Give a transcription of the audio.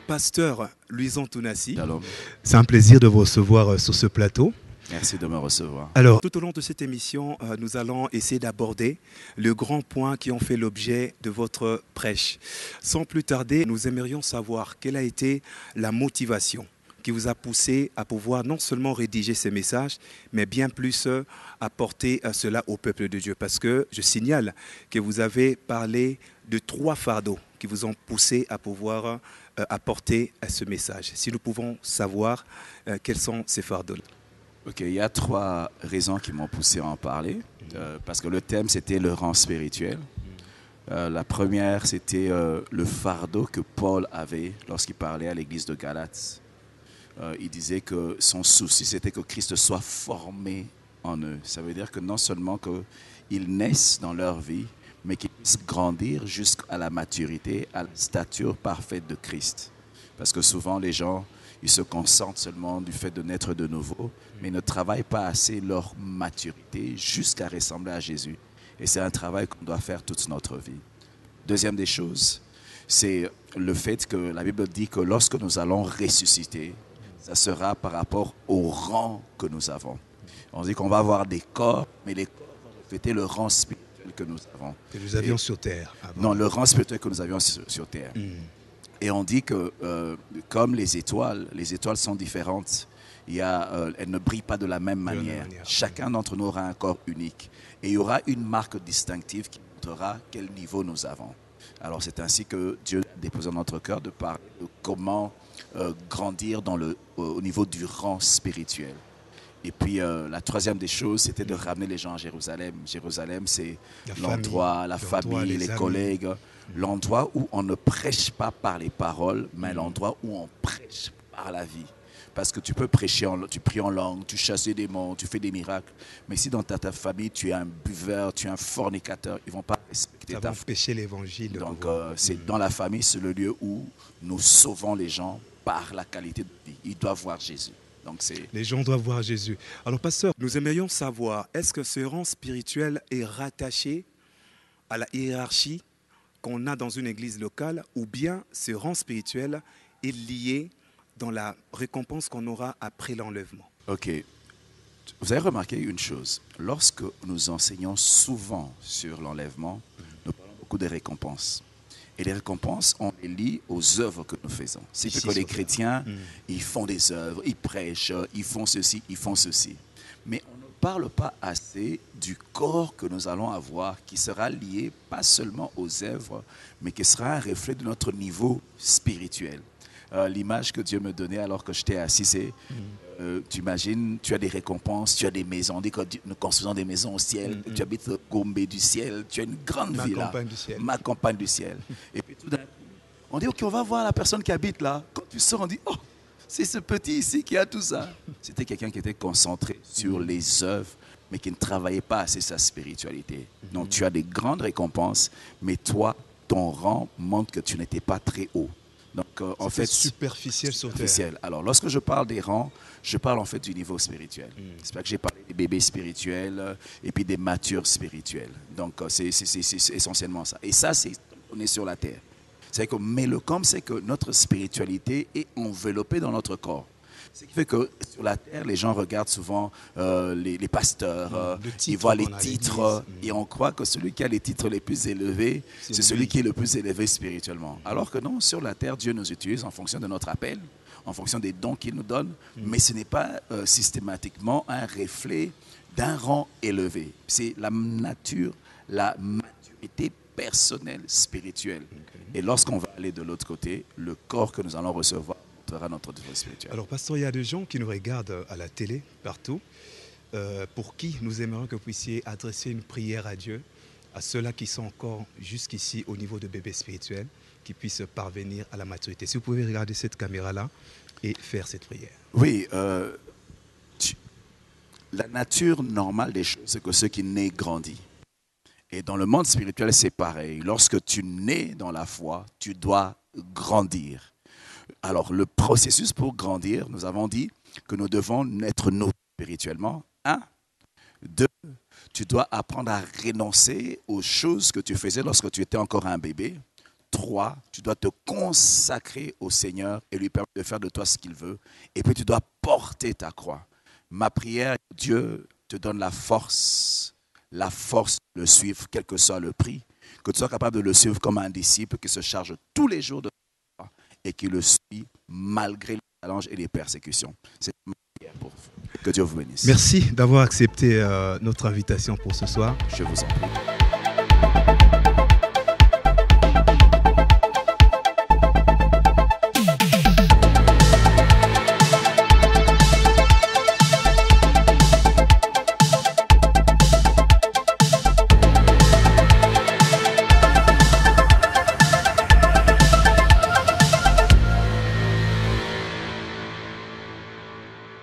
Pasteur Louison Tounassi, Shalom. c'est un plaisir de vous recevoir sur ce plateau. Merci de me recevoir. Alors, tout au long de cette émission, nous allons essayer d'aborder le grand point qui ont fait l'objet de votre prêche. Sans plus tarder, nous aimerions savoir quelle a été la motivation qui vous a poussé à pouvoir non seulement rédiger ces messages, mais bien plus apporter cela au peuple de Dieu. Parce que je signale que vous avez parlé de 3 fardeaux qui vous ont poussé à pouvoir apporter ce message. Si nous pouvons savoir quels sont ces fardeaux. Ok, il y a 3 raisons qui m'ont poussé à en parler. Parce que le thème, c'était le rang spirituel. La première, c'était le fardeau que Paul avait lorsqu'il parlait à l'église de Galates. Il disait que son souci, c'était que Christ soit formé en eux. Ça veut dire que non seulement qu'ils naissent dans leur vie, mais qu'ils puissent grandir jusqu'à la maturité, à la stature parfaite de Christ. Parce que souvent, les gens, ils se concentrent seulement du fait de naître de nouveau, mais ne travaillent pas assez leur maturité jusqu'à ressembler à Jésus. Et c'est un travail qu'on doit faire toute notre vie. Deuxième des choses, c'est le fait que la Bible dit que lorsque nous allons ressusciter, ça sera par rapport au rang que nous avons. On dit qu'on va avoir des corps, mais les corps vont refléter le rang spirituel que nous avons. Que nous avions sur terre. Avant. Non, le rang spirituel que nous avions sur terre. Et on dit que comme les étoiles sont différentes. Elles ne brillent pas de la même manière. Chacun d'entre nous aura un corps unique. Et il y aura une marque distinctive qui montrera quel niveau nous avons. Alors c'est ainsi que Dieu a déposé dans notre cœur de parler de comment grandir au niveau du rang spirituel. Et puis la troisième des choses, c'était de ramener les gens à Jérusalem. Jérusalem, c'est l'endroit, la famille, les collègues, l'endroit où on ne prêche pas par les paroles, mais l'endroit où on prêche par la vie. Parce que tu peux prêcher, tu pries en langue, tu chasses des démons, tu fais des miracles. Mais si dans ta famille, tu es un buveur, tu es un fornicateur, ils ne vont pas respecter ta foi. Pécher l'évangile. Donc, c'est dans la famille, c'est le lieu où nous sauvons les gens par la qualité de vie. Ils doivent voir Jésus. Donc, les gens doivent voir Jésus. Alors, pasteur, nous aimerions savoir, est-ce que ce rang spirituel est rattaché à la hiérarchie qu'on a dans une église locale, ou bien ce rang spirituel est lié dans la récompense qu'on aura après l'enlèvement? Ok. Vous avez remarqué une chose. Lorsque nous enseignons souvent sur l'enlèvement, nous parlons beaucoup des récompenses. Et les récompenses, on les lie aux œuvres que nous faisons. C'est que les chrétiens, ils font des œuvres, ils prêchent, ils font ceci, ils font ceci. Mais on ne parle pas assez du corps que nous allons avoir, qui sera lié pas seulement aux œuvres, mais qui sera un reflet de notre niveau spirituel. L'image que Dieu me donnait alors que j'étais assis, c'est, tu imagines, tu as des récompenses, tu as des maisons, on dit que nous construisons des maisons au ciel, tu habites le Gombe du ciel, tu as une grande villa, ma campagne du ciel. Et puis tout d'un coup, on dit, ok, on va voir la personne qui habite là. Quand tu sors, on dit, oh, c'est ce petit ici qui a tout ça. C'était quelqu'un qui était concentré sur les œuvres, mais qui ne travaillait pas assez sa spiritualité. Donc tu as des grandes récompenses, mais toi, ton rang montre que tu n'étais pas très haut. Donc, en fait, superficiel sur terre. Alors, lorsque je parle des rangs, je parle en fait du niveau spirituel. C'est pas que j'ai parlé des bébés spirituels et puis des matures spirituels. Donc, c'est essentiellement ça. Et ça, on est sur la terre. Mais le comble, c'est que notre spiritualité est enveloppée dans notre corps. Ce qui fait que sur la terre, les gens regardent souvent les pasteurs, ils voient les titres et on croit que celui qui a les titres les plus élevés, c'est celui qui est le plus élevé spirituellement. Alors que non, sur la terre, Dieu nous utilise en fonction de notre appel, en fonction des dons qu'il nous donne, mais ce n'est pas systématiquement un reflet d'un rang élevé. C'est la nature, la maturité personnelle, spirituelle. Et lorsqu'on va aller de l'autre côté, le corps que nous allons recevoir, notre niveau spirituel. Alors, pasteur, il y a des gens qui nous regardent à la télé, partout, pour qui nous aimerions que vous puissiez adresser une prière à Dieu, à ceux-là qui sont encore jusqu'ici au niveau de bébé spirituel, qui puissent parvenir à la maturité. Si vous pouvez regarder cette caméra-là et faire cette prière. Oui, la nature normale des choses, c'est que ceux qui naissent grandissent. Et dans le monde spirituel, c'est pareil. Lorsque tu nais dans la foi, tu dois grandir. Alors, le processus pour grandir, nous avons dit que nous devons naître nous spirituellement. 1. 2. Tu dois apprendre à renoncer aux choses que tu faisais lorsque tu étais encore un bébé. 3, tu dois te consacrer au Seigneur et lui permettre de faire de toi ce qu'il veut. Et puis tu dois porter ta croix. Ma prière, Dieu te donne la force de le suivre, quel que soit le prix. Que tu sois capable de le suivre comme un disciple qui se charge tous les jours de toi et qui le suit malgré les challenges et les persécutions. C'est ma prière pour vous. Que Dieu vous bénisse. Merci d'avoir accepté notre invitation pour ce soir. Je vous en prie.